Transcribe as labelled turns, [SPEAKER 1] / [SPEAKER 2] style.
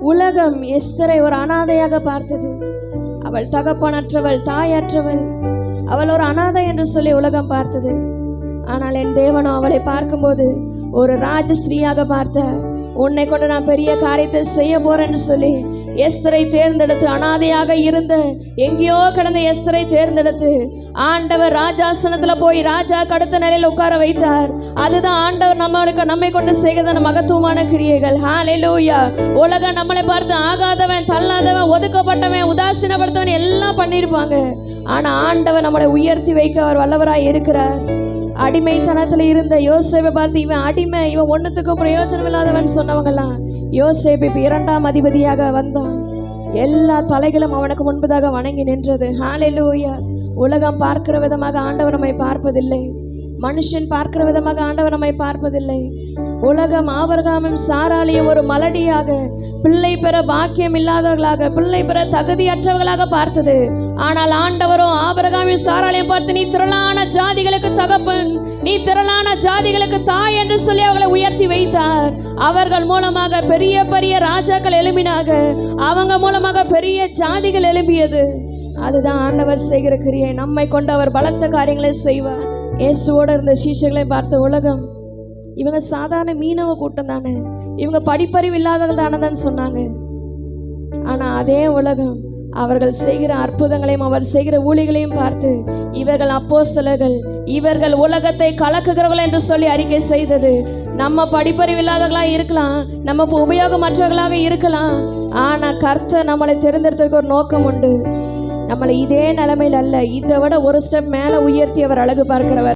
[SPEAKER 1] உலகம் எஸ்தரை ஒரு அனாதையாக பார்த்தது. அவள் தகப்பனற்றவள், தாயற்றவள், அவள் ஒரு அனாதை என்று சொல்லி உலகம் பார்த்தது. ஆனால் என் தேவனோ அவளை பார்க்கும்போது ஒரு ராஜஸ்ரீயாக பார்த்தார். உன்னை கொண்டு நான் பெரிய காரியத்தை செய்ய போறேன்னு சொல்லி எஸ்தரை தேர்ந்தெடுத்து, அனாதையாக இருந்த எங்கேயோ கடந்த எஸ்தரை தேர்ந்தெடுத்து ஆண்டவர் ராஜாசனத்துல போய் ராஜா அடுத்த நிலையில உட்கார வைத்தார். அதுதான் ஆண்டவர் நம்மை கொண்டு செய்கிறதான மகத்துவமான கிரியைகள். ஹல்லேலூயா. உலகம் நம்மளை பார்த்து ஆகாதவன், தள்ளாதவன், ஒதுக்கப்பட்டவன், உதாசீனப்படுத்தவன் எல்லாம் பண்ணியிருப்பாங்க. ஆனா ஆண்டவர் நம்மளை உயர்த்தி வைக்க அவர் வல்லவராய் இருக்கிறார். அடிமைத்தனத்துல இருந்த யோசேப்பை பார்த்து இவன் அடிமை, இவன் ஒன்னுத்துக்கும் பிரயோஜனம் இல்லாதவன் சொன்னவங்கலாம் யோசேப்பு இப்ப 2ஆம் அதிபதியாக வந்தான். எல்லா தலைகளும் அவனுக்கு முன்பதாக வணங்கி நின்றது. ஹல்லேலூயா. உலகம் பார்க்கிற விதமாக ஆண்டவர் நம்மை பார்ப்பதில்லை. மனுஷன் பார்க்கிற விதமாக ஆண்டவர் நம்மை பார்ப்பதில்லை. உலகம் ஆபிரகாமும் சாராளையும் ஒரு மலடியாக, பிள்ளை பெற பாக்கியம் இல்லாதவர்களாக, பிள்ளை பெற தகுதியற்றவர்களாக பார்த்தது. ஆனால் ஆண்டவரோ ஆபிரகாமையும் சாராளையும் பார்த்து, நீ திரளான ஜாதிகளுக்கு தகப்பன், நீ திரளான ஜாதிகளுக்கு தாய் என்று சொல்லி அவர்களை உயர்த்தி வைத்தார். அவர்கள் மூலமாக பெரிய பெரிய ராஜாக்கள் எழும்பினாக, அவங்க மூலமாக பெரிய ஜாதிகள் எழும்பியது. அதுதான் ஆண்டவர் செய்கிற கிரியை. நம்மை கொண்டு அவர் பலத்த காரியங்களை செய்வார். இயேசுவோடு இருந்த சீஷர்களை பார்த்த உலகம், இவங்க சாதாரண மீனவ கூட்டம் தானே, இவங்க படிப்பறிவு இல்லாதவர்கள் தானே சொன்னாங்க. ஆனா அதே உலகம் அவர்கள் செய்கிற அற்புதங்களையும் அவர் செய்கிற ஊழிகளையும் பார்த்து, இவர்கள் அப்போஸ்தலர்கள், இவர்கள் உலகத்தை கலக்குகிறவர்கள் என்று சொல்லி அறிக்கை செய்தது. நம்ம படிப்பறிவு இல்லாதவர்களா இருக்கலாம், நம்ம உபயோகமற்றவர்களாக இருக்கலாம், ஆனா கர்த்தர் நம்மளை தெரிந்தெடுத்ததுக்கு ஒரு நோக்கம் உண்டு. நம்மளை இதே நிலைமையில் அல்ல, இதை விட ஒரு ஸ்டெப் மேல உயர்த்தி அவர் அழகு பார்க்கிறவர்.